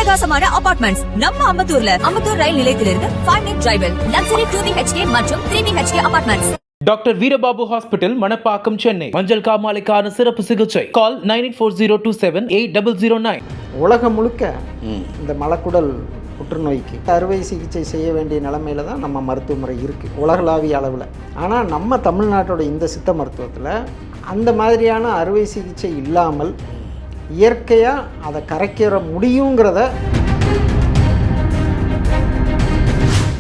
அட்டகாசமான அபார்ட்மெண்ட்ஸ் நம்ம அம்பத்தூர்ல. அம்பத்தூர் ரயில் நிலையத்திலிருந்து 5 minute டிரைவில் லக்ஸரி 2BHK மற்றும் 3BHK apartments. Doctor Veerababu hospital, Manapakkam, Chennai. மஞ்சள் காமாலைக்கான சிறப்பு சிகிச்சை. கால் 9840278009. உலகம் முழுக்க இந்த மலக்குடல் புற்றுநோய்க்கு அறுவை சிகிச்சை செய்ய வேண்டிய நிலைமையில தான் நம்ம மருத்துவ முறை இருக்குது உலகளாவிய அளவில். ஆனால் நம்ம தமிழ்நாட்டோட இந்த சித்த மருத்துவத்தில் அந்த மாதிரியான அறுவை சிகிச்சை இல்லாமல் இயற்கையாக அதை கரைக்கிற முடியுங்கிறத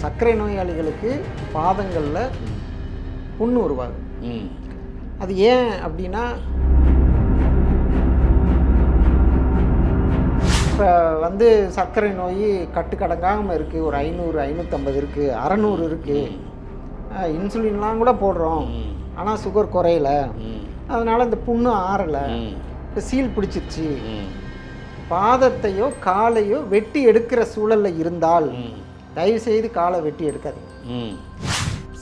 சர்க்கரை நோயாளிகளுக்கு பாதங்களில் புண்ணு உருவாகுது. அது ஏன் அப்படின்னா, இப்போ வந்து சர்க்கரை நோய் கட்டுக்கடங்காமல் இருக்குது. ஒரு 500 550 இருக்குது, 600 இருக்குது. இன்சுலின்லாம் கூட போடுறோம், ஆனால் சுகர் குறையலை. அதனால் இந்த புண்ணு ஆறலை, இப்போ சீல் பிடிச்சிருச்சு. பாதத்தையோ காலையோ வெட்டி எடுக்கிற சூழலில் இருந்தால் தயவுசெய்து காலை வெட்டி எடுக்காதீங்க.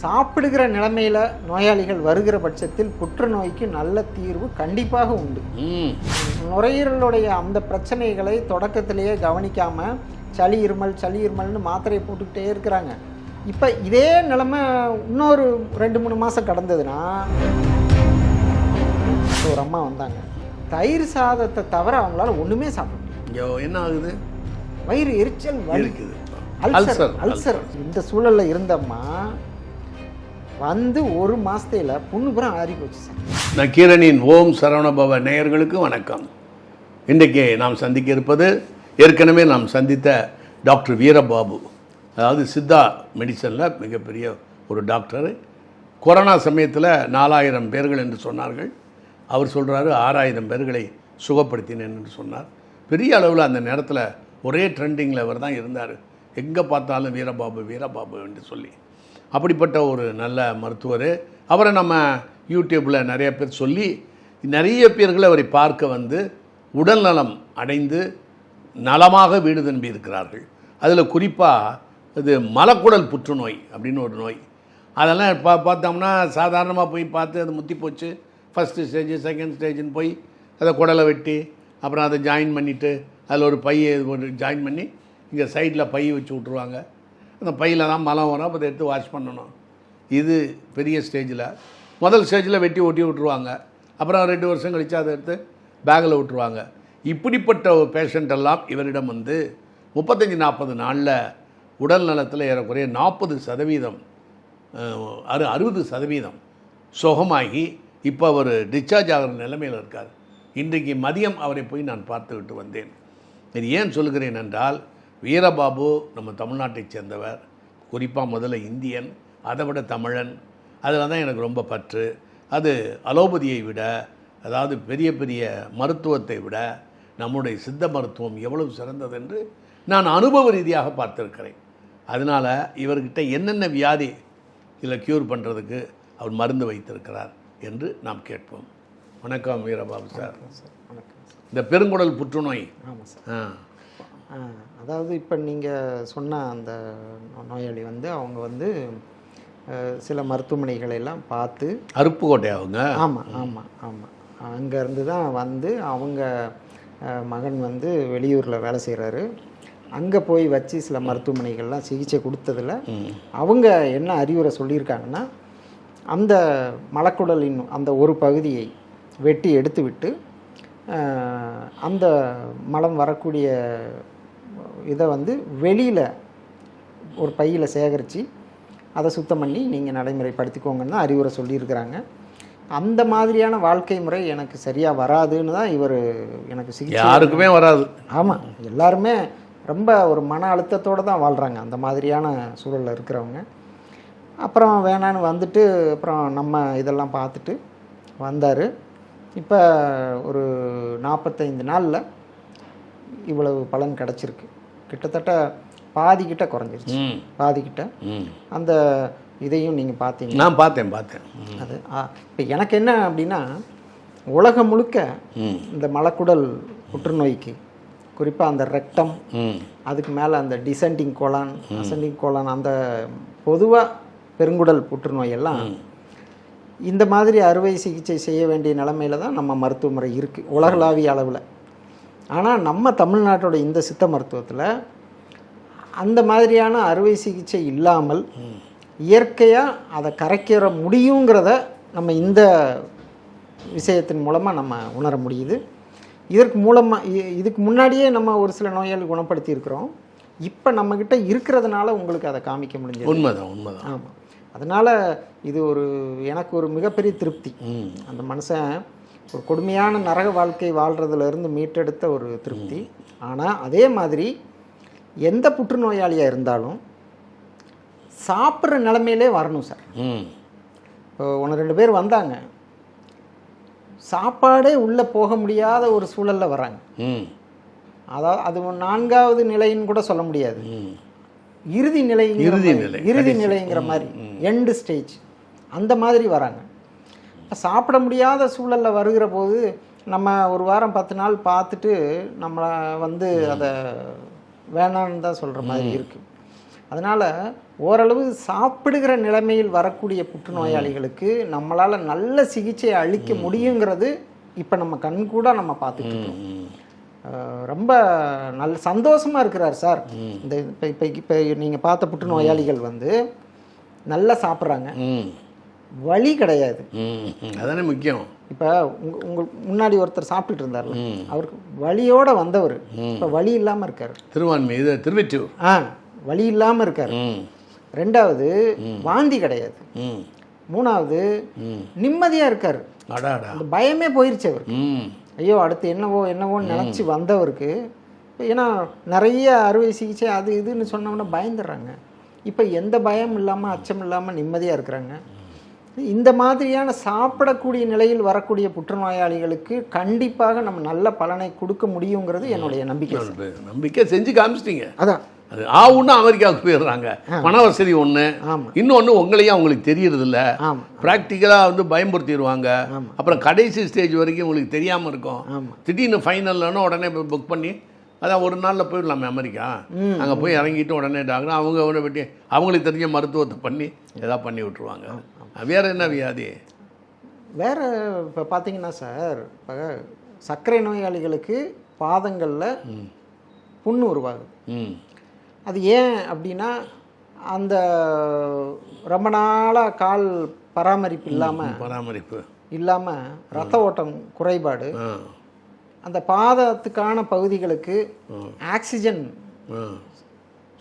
சாப்பிடுகிற நிலைமையில் நோயாளிகள் வருகிற பட்சத்தில் புற்றுநோய்க்கு நல்ல தீர்வு கண்டிப்பாக உண்டு. நுரையீரலுடைய அந்த பிரச்சனைகளை தொடக்கத்திலேயே கவனிக்காமல் சளி இருமல்னு மாத்திரையை போட்டுக்கிட்டே இருக்கிறாங்க. இப்போ இதே நிலைமை இன்னொரு 2-3 மாதம் கடந்ததுன்னா, ஒரு அம்மா வந்தாங்க, தயிர் சாதத்தை தவிர அவங்களால ஒன்றுமே சாப்பிட முடியும். என்ன ஆகுது? வயிறு எரிச்சல், இருக்குது, அல்சர். இந்த சூழலில் இருந்தம்மா வந்து 1 மாதத்தில் புண்ணு பூரா ஆறி போச்சு சார். நக்கீரனின் ஓம் சரவணபவ நேயர்களுக்கு வணக்கம். இன்றைக்கு நாம் சந்திக்க இருப்பது ஏற்கனவே நாம் சந்தித்த டாக்டர் வீரபாபு. அதாவது சித்தா மெடிசனில் மிகப்பெரிய ஒரு டாக்டர். கொரோனா சமயத்தில் 4000 பேர்கள் என்று சொன்னார்கள். அவர் சொல்கிறாரு 6000 பேர்களை சுகப்படுத்தினேன் என்று சொன்னார். பெரிய அளவில் அந்த நேரத்தில் ஒரே ட்ரெண்டிங்கில் அவர் தான் இருந்தார். எங்கே பார்த்தாலும் வீரபாபு என்று சொல்லி. அப்படிப்பட்ட ஒரு நல்ல மருத்துவர். அவரை நம்ம யூடியூப்பில் நிறைய பேர் சொல்லி நிறைய பேர்கள் அவரை பார்க்க வந்து உடல் நலம் அடைந்து நலமாக வீடு திரும்பி இருக்கிறார்கள். அதில் குறிப்பாக இது மலக்குடல் புற்றுநோய் அப்படின்னு ஒரு நோய். அதெல்லாம் பார்த்தோம்னா சாதாரணமாக போய் பார்த்து அது முத்தி போச்சு, ஃபஸ்ட்டு ஸ்டேஜ் செகண்ட் ஸ்டேஜ்னு போய் அதை குடலை வெட்டி அப்புறம் அதை ஜாயின் பண்ணிவிட்டு அதில் ஒரு பையை ஜாயின் பண்ணி இங்கே சைடில் பை வச்சு விட்ருவாங்க. அந்த பையில் தான் மலம் வரும், அப்போ அதை எடுத்து வாஷ் பண்ணணும். இது பெரிய ஸ்டேஜில். முதல் ஸ்டேஜில் வெட்டி ஒட்டி விட்ருவாங்க. அப்புறம் 2 வருஷம் கழித்து அதை எடுத்து பேக்கில் விட்ருவாங்க. இப்படிப்பட்ட ஒரு பேஷண்ட்டெல்லாம் இவரிடம் வந்து 35-40 நாளில் உடல் நலத்தில் ஏறக்குறைய 40% 60% சுகமாகி இப்போ அவர் டிஸ்சார்ஜ் ஆகிற நிலைமையில் இருக்கார். இன்றைக்கு மதியம் அவரை போய் நான் பார்த்து விட்டு வந்தேன். இது ஏன் சொல்கிறேன் என்றால், வீரபாபு நம்ம தமிழ்நாட்டைச் சேர்ந்தவர். குறிப்பாக முதல்ல இந்தியன், அதை விட தமிழன். அதில் தான் எனக்கு ரொம்ப பற்று. அது அலோபதியை விட, அதாவது பெரிய பெரிய மருத்துவத்தை விட நம்முடைய சித்த மருத்துவம் எவ்வளவு சிறந்தது என்று நான் அனுபவ ரீதியாக பார்த்துருக்கிறேன். அதனால் இவர்கிட்ட என்னென்ன வியாதி இதில் க்யூர் பண்ணுறதுக்கு அவர் மருந்து வைத்திருக்கிறார் என்று நாம் கேட்போம். வணக்கம் வீரபாபு சார். வணக்கம். இந்த பெருங்குடல் புற்றுநோய். ஆமாம் சார். அதாவது இப்போ நீங்கள் சொன்ன அந்த நோயாளி வந்து அவங்க வந்து சில மருத்துவமனைகளெல்லாம் பார்த்து, அருப்புக்கோட்டை அவங்க. ஆமாம். அங்கேருந்து தான் வந்து அவங்க மகன் வந்து வெளியூரில் வேலை செய்கிறாரு. அங்கே போய் வச்சு சில மருத்துவமனைகள்லாம் சிகிச்சை கொடுத்ததில் அவங்க என்ன அறிவுரை சொல்லியிருக்காங்கன்னா, அந்த மலக்குடலின் அந்த ஒரு பகுதியை வெட்டி எடுத்து விட்டு அந்த மலம் வரக்கூடிய இதை வந்து வெளியில் ஒரு பையில் சேகரித்து அதை சுத்தம் பண்ணி நீங்கள் நடைமுறைப்படுத்திக்கோங்கன்னு தான் அறிவுரை சொல்லியிருக்கிறாங்க. அந்த மாதிரியான வாழ்க்கை முறை எனக்கு சரியாக வராதுன்னு தான் இவர் எனக்கு சிகிச்சை. யாருக்குமே வராது. ஆமாம், எல்லாருமே ரொம்ப ஒரு மன அழுத்தத்தோடு தான் வாழ்கிறாங்க அந்த மாதிரியான சூழலில் இருக்கிறவங்க. அப்புறம் வேணான்னு வந்துட்டு அப்புறம் நம்ம இதெல்லாம் பார்த்துட்டு வந்தார். இப்போ ஒரு 45 நாளில் இவ்வளவு பலன் கிடச்சிருக்கு. கிட்டத்தட்ட பாதிக்கிட்ட குறைஞ்சிருச்சு. பாதிக்கிட்ட அந்த இதையும் நீங்கள் பார்த்தீங்க. நான் பார்த்தேன். அது இப்போ எனக்கு என்ன அப்படின்னா, உலகம் முழுக்க இந்த மலக்குடல் புற்றுநோய்க்கு குறிப்பாக அந்த ரெக்டம், அதுக்கு மேலே அந்த டிசெண்டிங் கோலான், அசெண்டிங் கோலான், அந்த பொதுவாக பெருங்குடல் புற்றுநோய் எல்லாம் இந்த மாதிரி அறுவை சிகிச்சை செய்ய வேண்டிய நிலைமையில தான் நம்ம மருத்துவ முறை இருக்குது உலகளாவிய அளவில். ஆனால் நம்ம தமிழ்நாட்டோட இந்த சித்த மருத்துவத்தில் அந்த மாதிரியான அறுவை சிகிச்சை இல்லாமல் இயற்கையாக அதை கரைக்கிற முடியுங்கிறத நம்ம இந்த விஷயத்தின் மூலமாக நம்ம உணர முடியுது. இதுக்கு முன்னாடியே நம்ம ஒரு சில நோயாளி குணப்படுத்தி இருக்கிறோம். இப்போ நம்மக்கிட்ட இருக்கிறதுனால உங்களுக்கு அதை காமிக்க முடிஞ்சது. உண்மைதான். ஆமாம். அதனால் இது எனக்கு ஒரு மிகப்பெரிய திருப்தி. அந்த மனுஷன் ஒரு கொடுமையான நரக வாழ்க்கை வாழ்கிறதுலேருந்து மீட்டெடுத்த ஒரு திருப்தி. ஆனால் அதே மாதிரி எந்த புற்றுநோயாளியாக இருந்தாலும் சாப்பிட்ற நிலைமையிலே வரணும் சார். இப்போ 1-2 பேர் வந்தாங்க, சாப்பாடே உள்ளே போக முடியாத ஒரு சூழலில் வராங்க. அதாவது அது 4வது நிலைன்னு கூட சொல்ல முடியாது, இறுதி நிலைங்கிற மாதிரி, எண்டு ஸ்டேஜ் அந்த மாதிரி வராங்க. சாப்பிட முடியாத சூழலில் வருகிற போது நம்ம ஒரு வாரம் 10 நாள் பார்த்துட்டு நம்மளை அதை வேணான்னு தான் சொல்கிற மாதிரி இருக்குது. அதனால் ஓரளவு சாப்பிடுகிற நிலைமையில் வரக்கூடிய புற்றுநோயாளிகளுக்கு நம்மளால் நல்ல சிகிச்சை அளிக்க முடியுங்கிறது இப்போ நம்ம கண்கூட நம்ம பார்த்துட்டு இருக்கோம். ரொம்ப நல்ல சந்தோஷமாக இருக்கிறார் சார். இந்த இப்போ நீங்கள் பார்த்த புற்றுநோயாளிகள் நல்லா சாப்பிட்றாங்க, வலி கிடையாது. அதானே முக்கியம். இப்போ உங்களுக்கு முன்னாடி ஒருத்தர் சாப்பிட்டுட்டு இருந்தார்ல, அவருக்கு வலியோட வந்தவர் இப்போ வலி இல்லாமல் இருக்கார். திருவெற்றூர் வலி இல்லாமல் இருக்கார். 2வது வாந்தி கிடையாது. 3வது நிம்மதியாக இருக்கார். அந்த பயமே போயிருச்சு அவருக்கு. ஐயோ அடுத்து என்னவோன்னு நினச்சி வந்தவருக்கு, ஏன்னா நிறைய அறுவை சிகிச்சை அது இதுன்னு சொன்னோன்னா பயந்துடுறாங்க. இப்போ எந்த பயம் இல்லாமல் அச்சம் இல்லாமல் நிம்மதியாக இருக்கிறாங்க. இந்த மாதிரியான சாப்பிடக்கூடிய நிலையில் வரக்கூடிய புற்றுநோயாளிகளுக்கு கண்டிப்பாக நம்ம நல்ல பலனை கொடுக்க முடியுங்கிறது என்னுடைய நம்பிக்கை. செஞ்சு காமிச்சிட்டீங்க. அதான் அது ஒன்று அமெரிக்காவுக்கு போயிடுறாங்க, பண வசதி ஒன்று, இன்னொன்று உங்களையும் அவங்களுக்கு தெரியறதில்ல, ப்ராக்டிக்கலாக பயன்படுத்திடுவாங்க. அப்புறம் கடைசி ஸ்டேஜ் வரைக்கும் உங்களுக்கு தெரியாமல் இருக்கும். திடீர்னு ஃபைனல்னா உடனே புக் பண்ணி அதான் ஒரு நாளில் போயிடலாமே அமெரிக்கா, அங்கே போய் இறங்கிட்டு உடனே டாக்டர் அவங்க பற்றி அவங்களுக்கு தெரிஞ்ச மருத்துவத்தை பண்ணி எதாவது பண்ணி விட்ருவாங்க. வேறு என்ன வியாதி? வேறு இப்போ பார்த்தீங்கன்னா சார், இப்போ சர்க்கரை நோயாளிகளுக்கு பாதங்களில் புண்ணு உருவாகுது. அது ஏன் அப்படின்னா, அந்த ரொம்ப நாளாக கால் பராமரிப்பு இல்லாமல் ரத்த ஓட்டம் குறைபாடு, அந்த பாதத்துக்கான பகுதிகளுக்கு ஆக்சிஜன்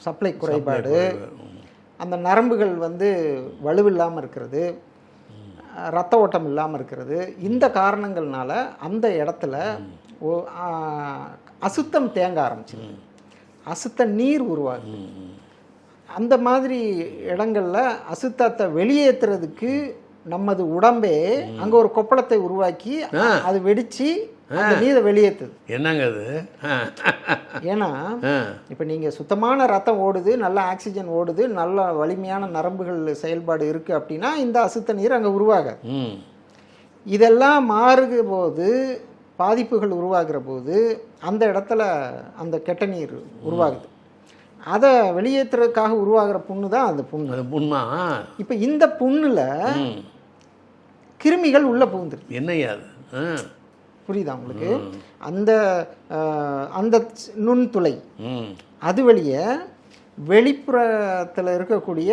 சப்ளை குறைபாடு, அந்த நரம்புகள் வலுவில்லாமல் இருக்கிறது, ரத்த ஓட்டம் இல்லாமல் இருக்கிறது. இந்த காரணங்கள்னால அந்த இடத்துல அசுத்தம் தேங்க ஆரம்பிச்சிது, அசுத்த நீர் உருவாகுது. அந்த மாதிரி இடங்களில் அசுத்தத்தை வெளியேற்றுறதுக்கு நமது உடம்பே அங்கே ஒரு கொப்பளத்தை உருவாக்கி அது வெடித்து அந்த நீரை வெளியேற்றுது. என்னங்க அது? ஏன்னா இப்போ நீங்கள் சுத்தமான ரத்தம் ஓடுது, நல்ல ஆக்சிஜன் ஓடுது, நல்ல வலிமையான நரம்புகள் செயல்பாடு இருக்குது அப்படின்னா இந்த அசுத்த நீர் அங்கே உருவாகாது. இதெல்லாம் மாறுகிற போது, பாதிப்புகள் உருவாகிற போது அந்த இடத்துல அந்த கெட்ட நீர் உருவாகுது. அதை வெளியேற்றுறதுக்காக உருவாகிற புண்ணு தான் அந்த புண்ணா. இப்போ இந்த புண்ணில் கிருமிகள் உள்ளே புகுந்துருக்கு. என்னையா புரியுதா உங்களுக்கு? அந்த அந்த நுண்துளை அது வழியே வெளிப்புறத்தில் இருக்கக்கூடிய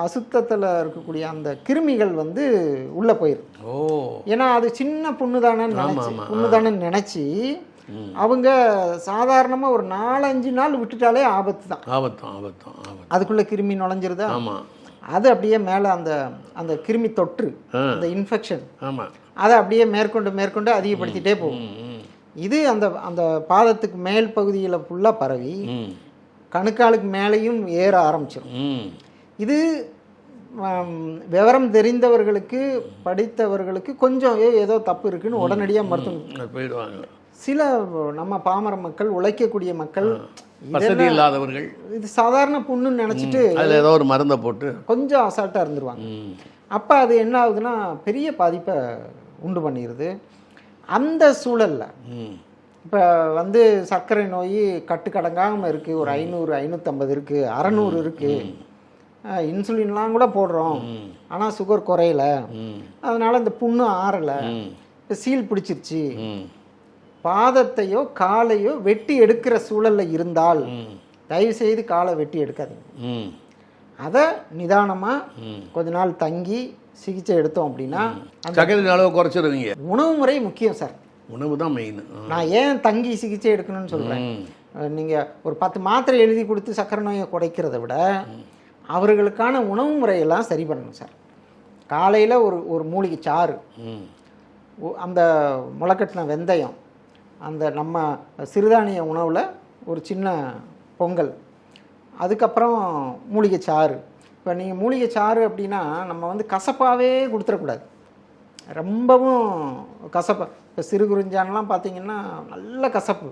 அசுத்தத்தில் இருக்கக்கூடிய அந்த கிருமிகள் உள்ளே போயிடும். ஏன்னா அது சின்ன புண்ணு தானே நினச்சி அவங்க சாதாரணமாக ஒரு 4-5 நாள் விட்டுட்டாலே ஆபத்து தான். அதுக்குள்ளே கிருமி நுழைஞ்சிருதா, அது அப்படியே மேலே அந்த அந்த கிருமி தொற்று, அந்த இன்ஃபெக்ஷன், அதை அப்படியே மேற்கொண்டு அதிகப்படுத்திகிட்டே போகும். இது அந்த அந்த பாதத்துக்கு மேல் பகுதியில் ஃபுல்லாக பரவி கணுக்காலுக்கு மேலேயும் ஏற ஆரம்பிச்சிடும். இது விவரம் தெரிந்தவர்களுக்கு, படித்தவர்களுக்கு கொஞ்சம் ஏதோ தப்பு இருக்குன்னு உடனடியாக மருத்துவம் போயிடுவாங்க. சில நம்ம பாமர மக்கள், உழைக்கக்கூடிய மக்கள், வசதி இல்லாதவர்கள் இது சாதாரண புண்ணுன்னு நினச்சிட்டு அதில் ஏதோ ஒரு மருந்தை போட்டு கொஞ்சம் அசால்ட்டாக இருந்துருவாங்க. அப்போ அது என்ன ஆகுதுன்னா பெரிய பாதிப்பை உண்டு பண்ணிடுது. அந்த சூழலில் இப்போ சர்க்கரை நோய் கட்டுக்கடங்காமல் இருக்குது, ஒரு 500-550 இருக்குது, 600 இருக்குது, இன்சுலின்லாம் கூட போடுறோம், ஆனால் சுகர் குறையல, அதனால் இந்த புண்ணு ஆறலை, இப்போ சீல் பிடிச்சிருச்சு, பாதத்தையோ காலையோ வெட்டி எடுக்கிற சூழலில் இருந்தால் தயவு செய்து காலை வெட்டி எடுக்காதீங்க. அதை நிதானமாக கொஞ்ச நாள் தங்கி சிகிச்சை எடுத்தோம் அப்படின்னா சர்க்கரை அளவு குறைச்சிருவீங்க. உணவு முறை முக்கியம் சார். உணவு தான் மெயின். நான் ஏன் தங்கி சிகிச்சை எடுக்கணும்னு சொல்கிறேன், நீங்கள் ஒரு 10 மாத்திரை எழுதி கொடுத்து சர்க்கரை நோயை குறைக்கிறத விட அவர்களுக்கான உணவு முறையெல்லாம் சரி பண்ணணும் சார். காலையில் ஒரு மூலிகை சாறு, அந்த முளைக்கட்டின வெந்தயம், அந்த நம்ம சிறுதானிய உணவில் ஒரு சின்ன பொங்கல், அதுக்கப்புறம் மூலிகை சாறு. இப்போ நீங்கள் மூலிகை சாறு அப்படின்னா நம்ம வந்து கசப்பாகவே கொடுத்துடக்கூடாது, ரொம்பவும் கசப்பு. இப்போ சிறு குறிஞ்சான்லாம் பார்த்தீங்கன்னா நல்ல கசப்பு,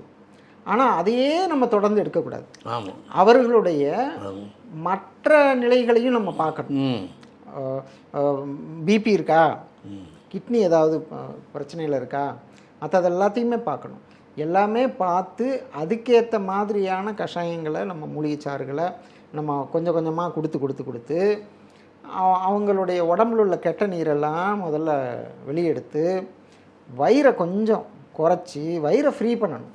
ஆனால் அதையே நம்ம தொடர்ந்து எடுக்கக்கூடாது. ஆமாம், அவர்களுடைய மற்ற நிலைகளையும் நம்ம பார்க்கணும். பிபி இருக்கா, கிட்னி ஏதாவது பிரச்சனையில் இருக்கா, மற்றது எல்லாத்தையுமே பார்க்கணும். எல்லாமே பார்த்து அதுக்கேற்ற மாதிரியான கஷாயங்களை, நம்ம மூலிகை சாறுகளை நம்ம கொஞ்சம் கொஞ்சமாக கொடுத்து அவங்களுடைய உடம்புல உள்ள கெட்ட நீரெல்லாம் முதல்ல வெளியெடுத்து வயிறை கொஞ்சம் குறைச்சி வயிறை ஃப்ரீ பண்ணணும்.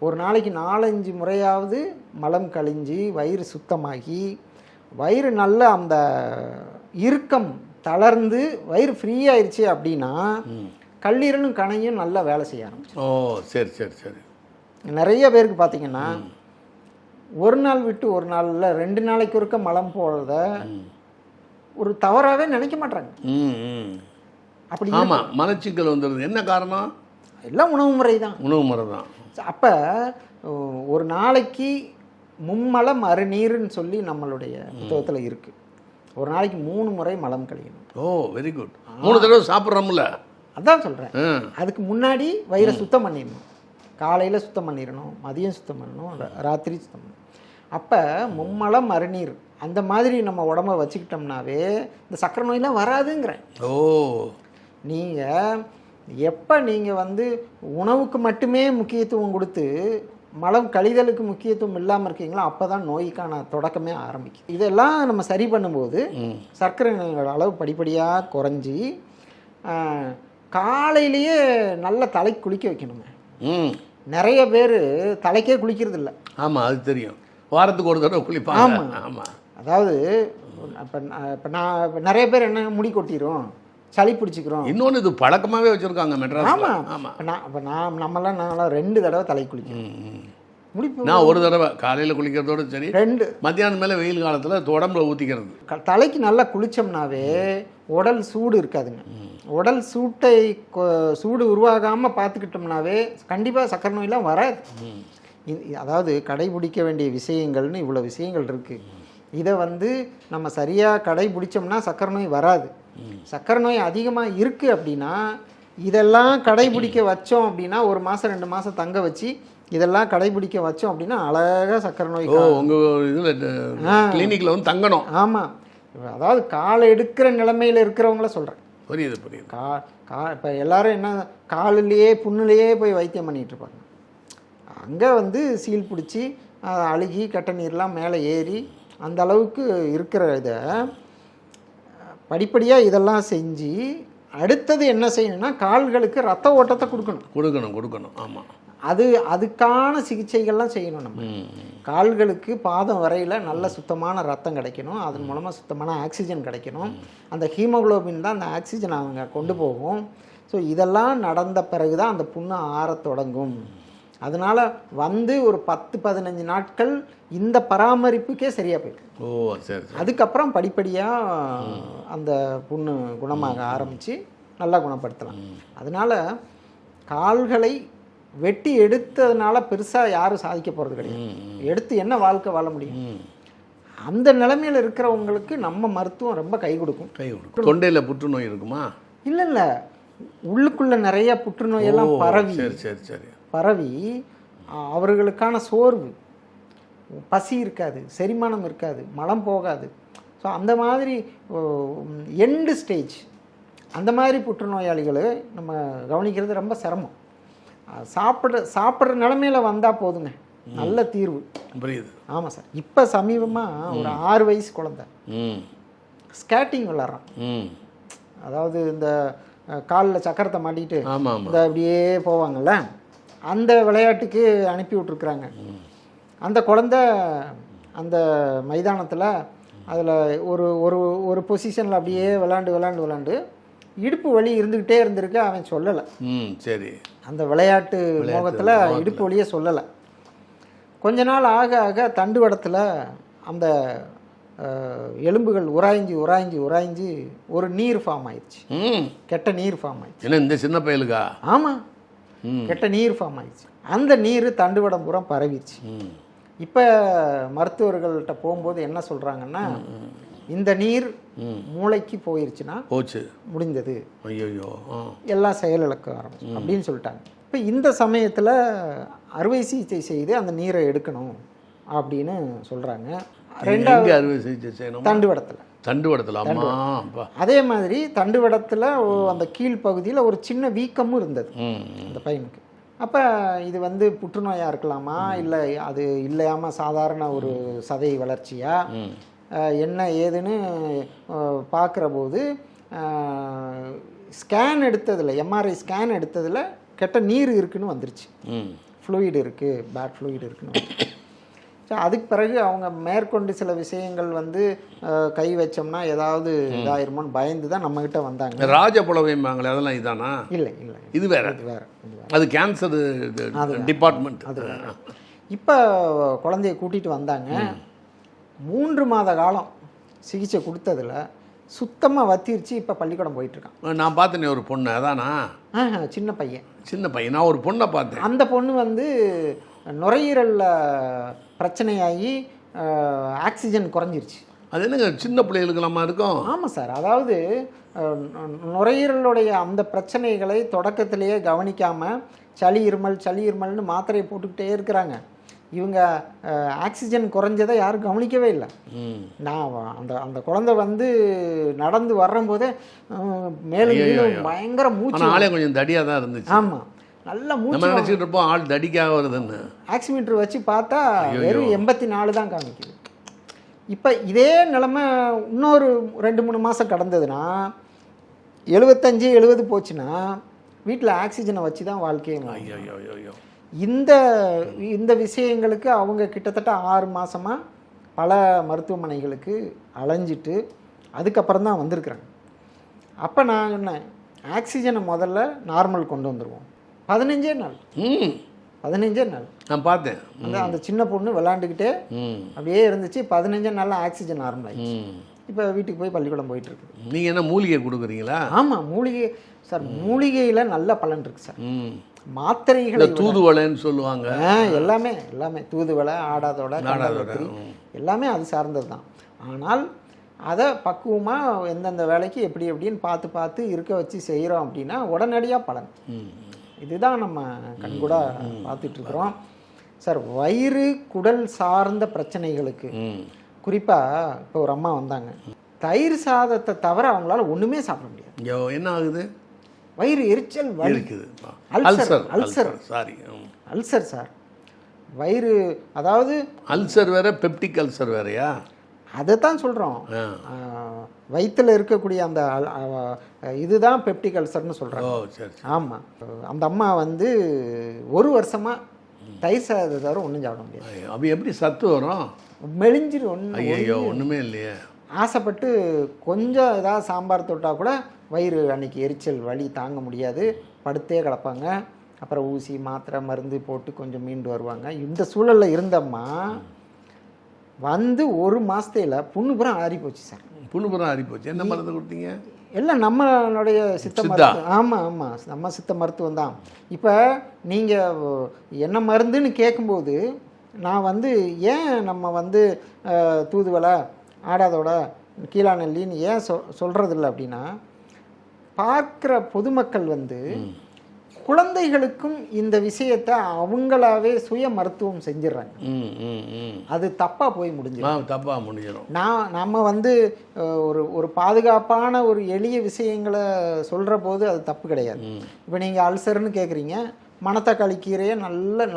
ஒரு நாளைக்கு 4-5 முறையாவது மலம் கழிஞ்சு வயிறு சுத்தமாகி வயிறு நல்ல அந்த இறுக்கம் தளர்ந்து வயிறு ஃப்ரீ ஆயிடுச்சு அப்படின்னா கல்லீரலும் கணையும் நல்லா வேலை செய்ய ஆரம்பிச்சு. ஓ சரி சரி சரி. நிறைய பேருக்கு பார்த்தீங்கன்னா ஒரு நாள் விட்டு ஒரு நாளில் 2 நாளைக்கு ஒருக்க மலம் போகிறத ஒரு தவறாகவே நினைக்க மாட்டாங்க. அப்படி ஆமாம், மலச்சிக்கல் வந்துடுது. என்ன காரணம்? எல்லாம் உணவு முறை தான். உணவு முறை தான். அப்போ ஒரு நாளைக்கு மும்மலம் அருநீர்னு சொல்லி நம்மளுடைய புத்தகத்தில் இருக்குது. ஒரு நாளைக்கு 3 முறை மலம் கழியணும். ஓ வெரி குட். 3 தடவை சாப்பிட்றோம்ல, அதான் சொல்கிறேன். அதுக்கு முன்னாடி வயிறை சுத்தம் பண்ணிடணும். காலையில் சுத்தம் பண்ணிடணும், மதியம் சுத்தம் பண்ணணும், ராத்திரி சுத்தம் பண்ணணும். அப்போ மும்மலம் அருநீர் அந்த மாதிரி நம்ம உடம்ப வச்சுக்கிட்டோம்னாவே இந்த சக்கரை நோயெலாம் வராதுங்கிறேன். ஓ நீங்கள் எப்போ நீங்கள் வந்து உணவுக்கு மட்டுமே முக்கியத்துவம் கொடுத்து மலம் கழிதலுக்கு முக்கியத்துவம் இல்லாமல் இருக்கீங்களோ அப்போ தான் நோய்க்கான தொடக்கமே ஆரம்பிக்கும். இதெல்லாம் நம்ம சரி பண்ணும்போது சர்க்கரை நோயோட அளவு படிப்படியாக குறைஞ்சி காலையிலேயே நல்ல தலை குளிக்க வைக்கணுங்க. நிறைய பேர் தலைக்கே குளிக்கிறது இல்லை. ஆமாம், அது தெரியும். வாரத்துக்கு ஒரு தடவை குளிப்பாங்க. ஆமாம் ஆமாம். அதாவது இப்போ நான் நிறைய பேர் என்ன முடி கொட்டிடும், சளி பிடிச்சிக்கிறோம். இன்னொன்று இது பழக்கமாகவே வச்சுருக்காங்க மெட்ராஸ். ஆமாம் ஆமாம். இப்போ நம்மளாம் 2 தடவை தலை குளிக்கிறோம். முடிப்பு நான் ஒரு தடவை காலையில் குளிக்கிறதோட சரி, 2 மத்தியானம் மேலே வெயில் காலத்தில் உடம்புல ஊற்றிக்கிறது. தலைக்கு நல்லா குளித்தோம்னாவே உடல் சூடு இருக்காதுங்க. உடல் சூடு உருவாகாமல் பார்த்துக்கிட்டோம்னாவே கண்டிப்பாக சக்கரை நோயெலாம் வராது. அதாவது கடைபிடிக்க வேண்டிய விஷயங்கள்னு இவ்வளோ விஷயங்கள் இருக்குது. இதை வந்து நம்ம சரியாக கடைபிடிச்சோம்னா சக்கரை நோய் வராது. சக்கரை நோய் அதிகமாக இருக்குது அப்படின்னா இதெல்லாம் கடைபிடிக்க வச்சோம் அப்படின்னா 1 மாதம் 2 மாதம் தங்க வச்சு இதெல்லாம் கடைபிடிக்க வச்சோம் அப்படின்னா அழகாக சக்கரை நோய். உங்கள் இதில் கிளினிக்கில் வந்து தங்கணும். ஆமாம், அதாவது காலை எடுக்கிற நிலைமையில் இருக்கிறவங்கள சொல்கிறேன். புரியுது புரியுது. இப்போ எல்லாரும் என்ன காலிலேயே புண்ணுலேயே போய் வைத்தியம் பண்ணிகிட்டு இருப்பாங்க. அங்கே வந்து சீல் பிடிச்சி அழுகி கட்ட நீர்லாம் மேலே ஏறி அந்த அளவுக்கு இருக்கிற இதை படிப்படியாக இதெல்லாம் செஞ்சு அடுத்தது என்ன செய்யணும்னா கால்களுக்கு ரத்த ஓட்டத்தை கொடுக்கணும். ஆமாம், அதுக்கான சிகிச்சைகள்லாம் செய்யணும். நம்ம கால்களுக்கு பாதம் வரையில் நல்ல சுத்தமான ரத்தம் கிடைக்கணும், அதன் மூலமாக சுத்தமான ஆக்சிஜன் கிடைக்கணும். அந்த ஹீமோகுளோபின் தான் அந்த ஆக்சிஜன் அவங்க கொண்டு போகும். ஸோ இதெல்லாம் நடந்த பிறகு தான் அந்த புண்ணு ஆறத் தொடங்கும். அதனால் வந்து ஒரு 10-15 நாட்கள் இந்த பராமரிப்புக்கே சரியாக போயிடும். ஓ சரி. அதுக்கப்புறம் படிப்படியாக அந்த புண்ணு குணமாக ஆரம்பித்து நல்லா குணப்படுத்தலாம். அதனால் கால்களை வெட்டி எடுத்ததுனால பெருசாக யாரும் சாதிக்க போகிறது கிடையாது. எடுத்து என்ன வாழ்க்கை வாழ முடியும்? அந்த நிலைமையில் இருக்கிறவங்களுக்கு நம்ம மருத்துவம் ரொம்ப கை கொடுக்கும். தொண்டையில் புற்றுநோய் இருக்குமா? இல்லை, உள்ளுக்குள்ளே நிறைய புற்றுநோயெல்லாம் பரவி அவர்களுக்கான சோர்வு, பசி இருக்காது, செரிமானம் இருக்காது, மலம் போகாது. ஸோ அந்த மாதிரி எண்டு ஸ்டேஜ் அந்த மாதிரி புற்றுநோயாளிகளை நம்ம கவனிக்கிறது ரொம்ப சிரமம். சாப்பிட்ற நிலமையில் வந்தால் போதுங்க, நல்ல தீர்வு. புரியுது. ஆமாம் சார். இப்போ சமீபமாக ஒரு 6 வயசு குழந்தை ஸ்கேட்டிங் விளாட்றான். அதாவது இந்த காலில் சக்கரத்தை மாட்டிட்டு இந்த அப்படியே போவாங்கள்ல, அந்த விளையாட்டுக்கு அனுப்பி விட்ருக்குறாங்க. அந்த குழந்தை அந்த மைதானத்தில் அதில் ஒரு ஒரு ஒரு பொசிஷனில் அப்படியே விளாண்டு இடுப்பு வலி இருந்துக்கிட்டே இருந்திருக்கு. அவன் சொல்லலை. சரி. அந்த விளையாட்டு மோகத்தில் இடுப்பு வலியே சொல்லலை. கொஞ்ச நாள் ஆக ஆக தண்டுவடத்தில் அந்த எலும்புகள் உராய்ஞ்சி ஒரு நீர் ஃபார்ம் ஆயிடுச்சு. கெட்ட நீர் ஃபார்ம் ஆயிடுச்சு. என்ன இந்த சின்ன பயலுக்கா? ஆமாம், கெட்ட நீர் ஃபார்ம் ஆயிடுச்சு. அந்த நீர் தண்டுவடம் பூரா பரவிச்சு. இப்போ மருத்துவர்கள்ட்ட போகும்போது என்ன சொல்கிறாங்கன்னா, இந்த நீர் மூளைக்கு போயிருச்சுன்னா போச்சு, முடிந்தது, ஐயோ எல்லாம் செயலிழக்க ஆரம்பிச்சு அப்படின்னு சொல்லிட்டாங்க. இப்போ இந்த சமயத்தில் அறுவை சிகிச்சை செய்து அந்த நீரை எடுக்கணும் அப்படின்னு சொல்கிறாங்க. ரெண்டாவது அறுவை சிகிச்சை செய்யணும் தண்டுவடத்தில். அதே மாதிரி தண்டுவடத்தில் அந்த கீழ்ப்பகுதியில் ஒரு சின்ன வீக்கமும் இருந்தது அந்த பையனுக்கு. அப்போ இது வந்து புற்றுநோயாக இருக்கலாமா, இல்லை அது இல்லையாமல் சாதாரண ஒரு சதை வளர்ச்சியா என்ன ஏதுன்னு பார்க்குற போது ஸ்கேன் எடுத்ததில், எம்ஆர்ஐ ஸ்கேன் எடுத்ததில் கெட்ட நீர் இருக்குன்னு வந்துருச்சு. ஃப்ளூயிட் இருக்குது, பேட் ஃப்ளூயிட் இருக்குன்னு. அதுக்கு பிறகு அவங்க மேற்கொண்டு சில விஷயங்கள் வந்து கை வச்சோம்னா ஏதாவது இதாயிருமோன்னு பயந்து தான் நம்மகிட்ட வந்தாங்க. ராஜபுலவைம்பாங்களே அதெல்லாம் இதானா? இல்லை, இது வேற, அது கேன்சர் டிபார்ட்மெண்ட். அது வேற. இப்போ குழந்தைய கூட்டிகிட்டு வந்தாங்க. 3 மாத காலம் சிகிச்சை கொடுத்ததில் சுத்தமாக வத்திருச்சு. இப்போ பள்ளிக்கூடம் போயிட்டுருக்கான். நான் பார்த்தேனே ஒரு பொண்ணு, அதானா? சின்ன பையன். நான் ஒரு பொண்ணை பார்த்தேன். அந்த பொண்ணு வந்து நுரையீரலில் பிரச்சனையாகி ஆக்சிஜன் குறைஞ்சிருச்சு. அது என்னங்க சின்ன பிள்ளைகளுக்கெல்லாமா இருக்கும்? ஆமாம் சார். அதாவது நுரையீரலுடைய அந்த பிரச்சனைகளை தொடக்கத்திலேயே கவனிக்காமல் சளி இருமல்னு மாத்திரையை போட்டுக்கிட்டே இருக்கிறாங்க. இவங்க ஆக்சிஜன் குறைஞ்சதை யாரும் கவனிக்கவே இல்லை. நான் அந்த குழந்தை வந்து நடந்து வரும்போதே மேலும் பயங்கர மூச்சு, ஆளே கொஞ்சம் தடியாக தான் இருந்துச்சு. ஆமாம், நல்ல மூச்சு நினச்சிட்டு இருப்போம், ஆள் தடிக்காக வருதுன்னு. ஆக்சிமீட்டர் வச்சு பார்த்தா வெறும் 84 தான் காமிக்குது. இப்போ இதே நிலமை இன்னொரு 2-3 மாதம் கடந்ததுன்னா 75-70 போச்சுன்னா வீட்டில் ஆக்சிஜனை வச்சு தான் வாழ்க்கையை. ஐயோ, இந்த விஷயங்களுக்கு அவங்க கிட்டத்தட்ட 6 மாதமாக பல மருத்துவமனைகளுக்கு அலைஞ்சிட்டு அதுக்கப்புறம் தான் வந்திருக்கிறாங்க. அப்போ நான் சொன்னேன், ஆக்சிஜனை முதல்ல நார்மல் கொண்டு வந்துடுவோம். 15 நாள் நான் பார்த்தேன். அந்த சின்ன பொண்ணு விளாண்டுக்கிட்டே அப்படியே இருந்துச்சு. 15 நாளில் ஆக்சிஜன் நார்மல் ஆயிடுச்சு. இப்போ வீட்டுக்கு போய் பள்ளிக்கூடம் போயிட்டு இருக்கு. நீங்கள் என்ன மூலிகை கொடுக்குறீங்களா? ஆமாம், மூலிகை சார். மூலிகையில் நல்ல பலன் இருக்கு சார். மாத்திரைகளை தூதுவளைன்னு சொல்லுவாங்க. எல்லாமே தூதுவளை, ஆடாதோட எல்லாமே அது சார்ந்தது தான். ஆனால் அதை பக்குவமாக எந்தெந்த வேலைக்கு எப்படின்னு பார்த்து இருக்க வச்சு செய்கிறோம் அப்படின்னா உடனடியாக பலன். இதுதான் நம்ம கண்கூட பார்த்துட்ருக்குறோம் சார். வயிறு குடல் சார்ந்த பிரச்சனைகளுக்கு குறிப்பாக இப்போ ஒரு அம்மா வந்தாங்க. தயிர் சாதத்தை தவிர அவங்களால ஒன்றுமே சாப்பிட முடியாது. என்ன ஆகுது? வயிறு எரிச்சல் இருக்குது. Ulcer sir. வயிறு, அதாவது அல்சர் வேற, பெப்டிக் அல்சர் வேறையா? அதை தான் சொல்கிறோம். வயிற்றில் இருக்கக்கூடிய அந்த இதுதான் பெப்டிக் அல்சர்னு சொல்கிறாங்க. ஆமாம். அந்த அம்மா வந்து 1 வருஷமாக தயிர் சாதத்தை தவிர ஒன்றும் சாப்பிட முடியாது. அப்படி எப்படி சத்து வரும்? மெலிஞ்சிரு. ஒன்றுமே இல்லையே. ஆசைப்பட்டு கொஞ்சம் ஏதாவது சாம்பார் தொட்டால் கூட வயிறு அன்னைக்கு எரிச்சல் வலி தாங்க முடியாது, படுத்தே கிடப்பாங்க. அப்புறம் ஊசி மாத்திரை மருந்து போட்டு கொஞ்சம் மீண்டு வருவாங்க. இந்த சூழலில் இருந்தம்மா வந்து 1 மாதத்தில் புண்ணுபுறம் ஆறி போச்சு சார். புண்ணுபுறம் ஆறி போச்சு. என்ன மருந்து கொடுத்தீங்க? எல்லாம் நம்மளுடைய சித்த மருத்துவம். ஆமாம், நம்ம சித்த மருத்துவம் தான். இப்போ நீங்கள் என்ன மருந்துன்னு கேட்கும்போது நான் வந்து ஏன் நம்ம வந்து தூதுவளை, ஆடாதோட, கீழாநெல்லின்னு ஏன் சொல்கிறதில்ல அப்படின்னா, பார்க்குற பொதுமக்கள் வந்து குழந்தைகளுக்கும் இந்த விஷயத்தை அவங்களாவே சுய மருத்துவம் செஞ்சிடறாங்க. அது தப்பாக போய் முடிஞ்சிடும். நம்ம வந்து ஒரு பாதுகாப்பான ஒரு எளிய விஷயங்களை சொல்கிற போது அது தப்பு கிடையாது. இப்போ நீங்கள் அல்சர்னு கேட்குறீங்க, மணத்தக்காளி கீரையை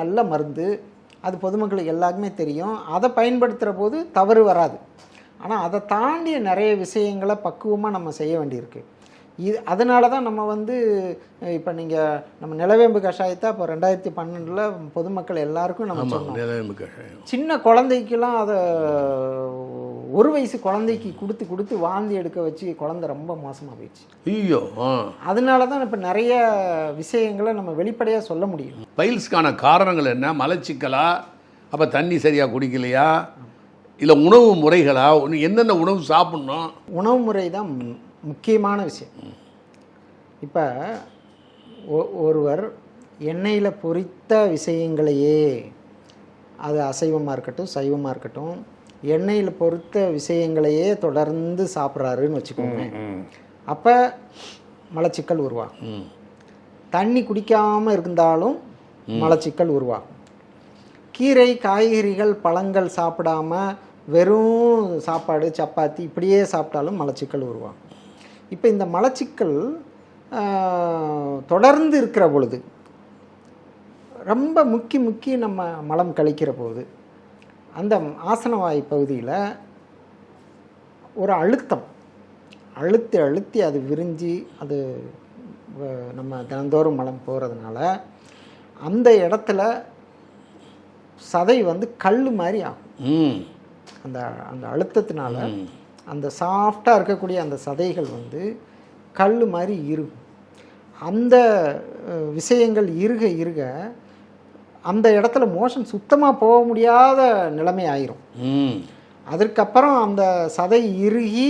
நல்ல மருந்து, அது பொதுமக்களுக்கு எல்லாருக்குமே தெரியும். அதை பயன்படுத்துகிற போது தவறு வராது. ஆனால் அதை தாண்டிய நிறைய விஷயங்களை பக்குவமாக நம்ம செய்ய வேண்டியிருக்கு. அதனால தான் நம்ம வந்து இப்போ நீங்கள் நம்ம நிலவேம்பு கஷாயத்தை இப்போ 2012 பொதுமக்கள் எல்லாருக்கும் நம்ம சொன்னோம். நிலவேம்பு கஷாயம் சின்ன குழந்தைக்கெல்லாம் அதை 1 வயசு குழந்தைக்கு கொடுத்து வாந்தி எடுக்க வச்சு குழந்தை ரொம்ப மோசமாக போயிடுச்சு. ஐயோ. அதனால தான் இப்போ நிறைய விஷயங்களை நம்ம வெளிப்படையாக சொல்ல முடியும். பைல்ஸ்க்கான காரணங்கள் என்ன? மலச்சிக்கலா, அப்போ தண்ணி சரியாக குடிக்கலையா, இல்லை உணவு முறைகளா, என்னென்ன உணவு சாப்பிட்ணும்? உணவு முறை தான் முக்கியமான விஷயம். இப்போ ஒருவர் எண்ணெயில் பொரித்த விஷயங்களையே, அது அசைவமாக இருக்கட்டும் சைவமாக இருக்கட்டும், எண்ணெயில் பொரித்த விஷயங்களையே தொடர்ந்து சாப்பிட்றாருன்னு வச்சுக்கோங்க. அப்போ மலச்சிக்கல் உருவாகும். தண்ணி குடிக்காமல் இருந்தாலும் மலச்சிக்கல் உருவாகும். கீரை, காய்கறிகள், பழங்கள் சாப்பிடாம வெறும் சாப்பாடு, சப்பாத்தி இப்படியே சாப்பிட்டாலும் மலச்சிக்கல் உருவாகும். இப்போ இந்த மலச்சிக்கல் தொடர்ந்து இருக்கிற பொழுது, ரொம்ப முக்கி நம்ம மலம் கழிக்கிற போது, அந்த ஆசனவாய் பகுதியில் ஒரு அழுத்தி அது விரிஞ்சு அது நம்ம தினந்தோறும் மலம் போகிறதுனால அந்த இடத்துல சதை வந்து கல் மாதிரி ஆகும். அந்த அந்த அழுத்தத்தினால அந்த சாஃப்டாக இருக்கக்கூடிய அந்த சதைகள் வந்து கல் மாதிரி இருக்கும். அந்த விஷயங்கள் இருக அந்த இடத்துல மோஷன் சுத்தமாக போக முடியாத நிலைமை ஆயிரும். அதற்கப்புறம் அந்த சதை இறுகி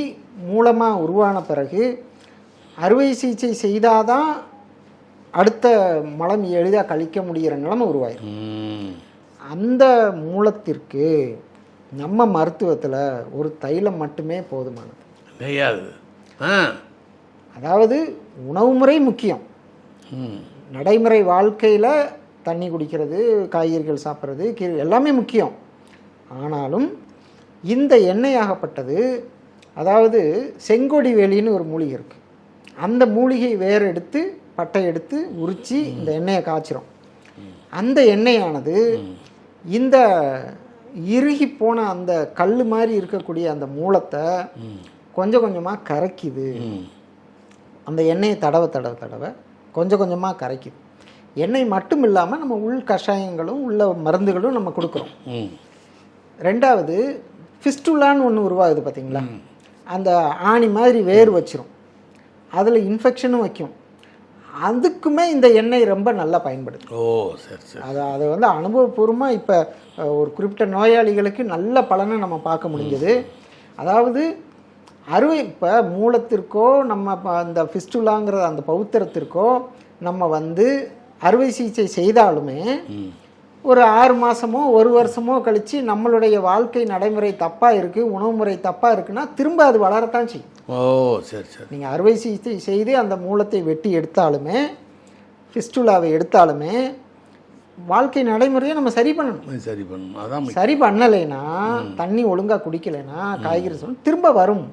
மூலமாக உருவான பிறகு அறுவை சிகிச்சை செய்தாதான் அடுத்த மலம் எளிதாக கழிக்க முடிகிற நிலைமை உருவாயிரும். அந்த மூலத்திற்கு நம்ம மருத்துவத்தில் ஒரு தைலம் மட்டுமே போதுமானது. அதாவது உணவு முறை முக்கியம். நடைமுறை வாழ்க்கையில் தண்ணி குடிக்கிறது, காய்கறிகள் சாப்பிட்றது, கீரை எல்லாமே முக்கியம். ஆனாலும் இந்த எண்ணெயாகப்பட்டது, அதாவது செங்கொடி வேலின்னு ஒரு மூலிகை இருக்குது. அந்த மூலிகை வேர் எடுத்து பட்டை எடுத்து உரித்து இந்த எண்ணெயை காய்ச்சிரும். அந்த எண்ணெயானது இந்த இறுகி போன அந்த கல் மாதிரி இருக்கக்கூடிய அந்த மூலத்தை கொஞ்சம் கொஞ்சமாக கரைக்குது. அந்த எண்ணெயை தடவை கொஞ்சம் கொஞ்சமாக கரைக்குது. எண்ணெய் மட்டும் இல்லாமல் நம்ம உள் கஷாயங்களும் உள்ள மருந்துகளும் நம்ம கொடுக்குறோம். ரெண்டாவது ஃபிஸ்டுலான்னு ஒன்று உருவாகுது பார்த்தீங்களா, அந்த ஆணி மாதிரி வேர் வச்சிரும், அதில் இன்ஃபெக்ஷனும் வைக்கும். அதுக்குமே இந்த எண்ணெய் ரொம்ப நல்லா பயன்படுது. அதை வந்து அனுபவபூர்வமாக இப்போ ஒரு குறிப்பிட்ட நோயாளிகளுக்கு நல்ல பலனை நம்ம பார்க்க முடிஞ்சது. அதாவது இப்போ மூலத்திற்கோ நம்ம அந்த ஃபிஸ்டுலாங்கிற அந்த பௌத்திரத்திற்கோ நம்ம வந்து அறுவை சிகிச்சை செய்தாலுமே ஒரு 6 மாதமோ 1 வருஷமோ கழித்து நம்மளுடைய வாழ்க்கை நடைமுறை தப்பாக இருக்குது, உணவு முறை தப்பாக இருக்குன்னா திரும்ப அது வளரத்தான் செய்யும். நீங்கள் அறுவை சிகிச்சை செய்து அந்த மூலத்தை வெட்டி எடுத்தாலுமே, ஃபிஸ்டுலாவை எடுத்தாலுமே, வாழ்க்கை நடைமுறையை நம்ம சரி பண்ணணும். சரி பண்ணலைன்னா, தண்ணி ஒழுங்காக குடிக்கலைன்னா, காய்கறி சொல்லணும் திரும்ப வரும்.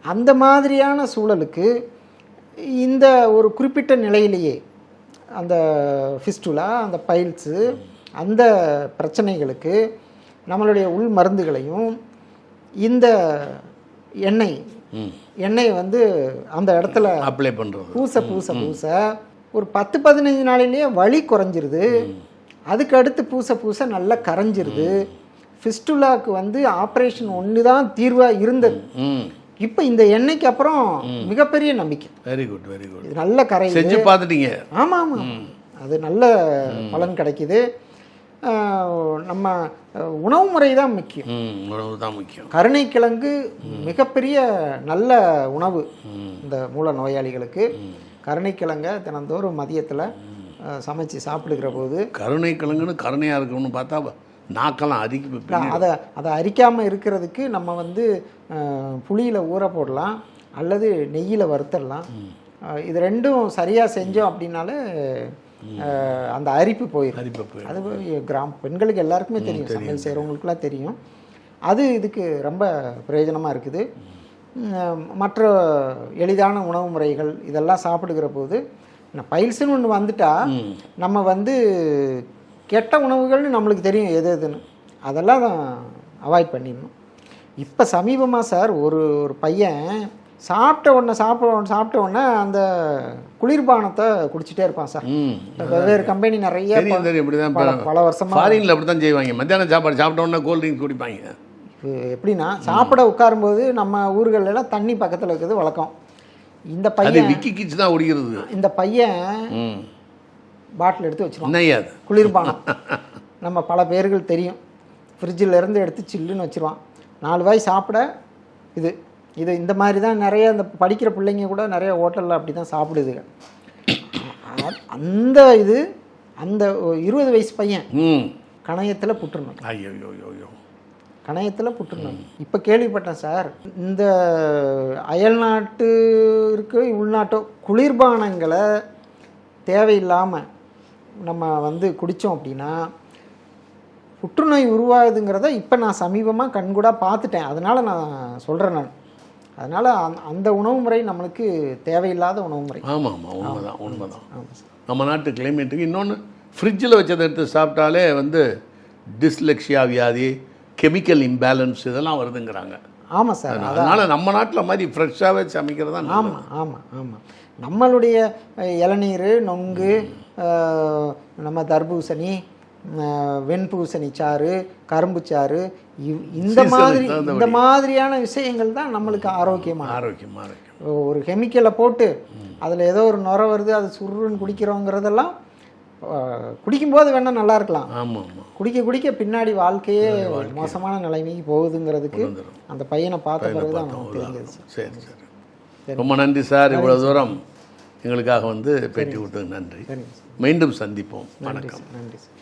அந்த மாதிரியான சூழலுக்கு இந்த ஒரு குறிப்பிட்ட நிலையிலேயே அந்த ஃபிஸ்டுலா, அந்த பைல்ஸு, அந்த பிரச்சனைகளுக்கு நம்மளுடைய உள் மருந்துகளையும் இந்த எண்ணெய் வந்து அந்த இடத்துல அப்ளை பண்ணுறது, பூச ஒரு 10-15 நாளிலேயே வலி குறைஞ்சிருது. அதுக்கு அடுத்து பூச நல்லா கரைஞ்சிருது. ஃபிஸ்டுலாவுக்கு வந்து ஆப்ரேஷன் ஒன்று தான் தீர்வாக இருந்தது. இப்போ இந்த எண்ணெய்க்கு அப்புறம் மிகப்பெரிய நம்பிக்கை. வெரி குட் இது நல்ல கரை செஞ்சு பார்த்துட்டீங்க. ஆமாம், அது நல்ல பலன் கிடைக்குது. நம்ம உணவு முறை தான் முக்கியம். உணவு தான் முக்கியம். கருணைக்கிழங்கு மிகப்பெரிய நல்ல உணவு இந்த மூல நோயாளிகளுக்கு. கருணைக்கிழங்கை தினந்தோறும் மதியத்தில் சமைச்சு சாப்பிடுகிற போது, கருணைக்கிழங்குன்னு கருணையாக இருக்கணும்னு பார்த்தா நாக்கெல்லாம் அதை அரிக்காமல் இருக்கிறதுக்கு நம்ம வந்து புளியில் ஊற போடலாம் அல்லது நெய்யில் வறுத்தரலாம். இது ரெண்டும் சரியாக செஞ்சோம் அப்படின்னாலே அந்த அரிப்பு போயிடும். அது பெண்களுக்கு எல்லாருக்குமே தெரியும், சமையல் செய்கிறவங்களுக்குலாம் தெரியும். அது இதுக்கு ரொம்ப பிரயோஜனமாக இருக்குது. மற்ற எளிதான உணவு முறைகள் இதெல்லாம் சாப்பிடுகிற போது பைல்ஸ்ன்னு ஒன்று வந்துட்டா நம்ம வந்து கெட்ட உணவுகள்னு நம்மளுக்கு தெரியும் எதுன்னு, அதெல்லாம் அவாய்ட் பண்ணிடணும். இப்போ சமீபமாக சார் ஒரு பையன் சாப்பிட்ட உடனே அந்த குளிர்பானத்தை குடிச்சிட்டே இருப்பான் சார். வெவ்வேறு கம்பெனி நிறைய தெரியும் இப்படி தான் பல வருஷமாக ஃபாரினில் அப்படி தான் செய்வாங்க. மத்தியானம் சாப்பாடு சாப்பிட்ட உடனே கோல்ட் ட்ரிங்க்ஸ் குடிப்பாங்க. எப்படின்னா சாப்பிட உட்காரும்போது நம்ம ஊர்கள்ல எல்லாம் தண்ணி பக்கத்தில் இருக்கிறது வழக்கம். இந்த அது பையன் விக்கி கிச்சு தான் குடிக்கிறது. இந்த பையன் பாட்டில் எடுத்து வச்சிருவான் என்னையாது குளிர்பானம். நம்ம பல பேர்கள் தெரியும், ஃப்ரிட்ஜில் இருந்து எடுத்து சில்லுன்னு வச்சுருவான். 4 வாய் சாப்பிட இது இந்த மாதிரி தான் நிறைய இந்த படிக்கிற பிள்ளைங்க கூட நிறைய ஹோட்டலில் அப்படி தான் சாப்பிடுதுங்க. அந்த 20 வயசு பையன் கணையத்தில் புற்றுநோய். ஐயோ கணையத்தில் புற்றுநோய். இப்போ கேள்விப்பட்டேன் சார், இந்த அயல்நாட்டு இருக்கு உள்நாட்டோ குளிர்பானங்களை தேவையில்லாமல் நம்ம குடித்தோம் அப்படின்னா புற்றுநோய் உருவாகுதுங்கிறத இப்போ நான் சமீபமாக கண்கூடாக பார்த்துட்டேன். அதனால் நான் சொல்கிறேன். அதனால் அந்த உணவு முறை நம்மளுக்கு தேவையில்லாத உணவு முறை. ஆமாம் உண்மைதான். நம்ம நாட்டு கிளைமேட்டுக்கு இன்னொன்று ஃப்ரிட்ஜில் வச்சதை எடுத்து சாப்பிட்டாலே டிஸ்லெக்ஷியா வியாதி, கெமிக்கல் இம்பேலன்ஸ் இதெல்லாம் வருதுங்கிறாங்க. ஆமாம் சார். அதனால் நம்ம நாட்டில் மாதிரி ஃப்ரெஷ்ஷாகவே சமைக்கிறது தான். ஆமாம் நம்மளுடைய இளநீர், நொங்கு, நம்ம தர்பூசணி, வெண்பூசணி சாறு, கரும்பு சாறு, இந்த மாதிரியான விஷயங்கள் தான் நம்மளுக்கு ஆரோக்கியம். ஒரு கெமிக்கலை போட்டு அதில் ஏதோ ஒரு நுரை வருது, அது சுருன்னு குடிக்கிறோங்கிறதெல்லாம் குடிக்கும்போது வேணால் நல்லா இருக்கலாம். குடிக்க பின்னாடி வாழ்க்கையே மோசமான நிலைமைக்கு போகுதுங்கிறதுக்கு அந்த பையனை பார்த்த பிறகு தான் நமக்கு தெரிஞ்சது. சரி, ரொம்ப நன்றி சார். இவ்வளோ தூரம் எங்களுக்காக பேட்டி கொடுத்ததுக்கு நன்றி. மீண்டும் சந்திப்போம். வணக்கம். நன்றி சார்.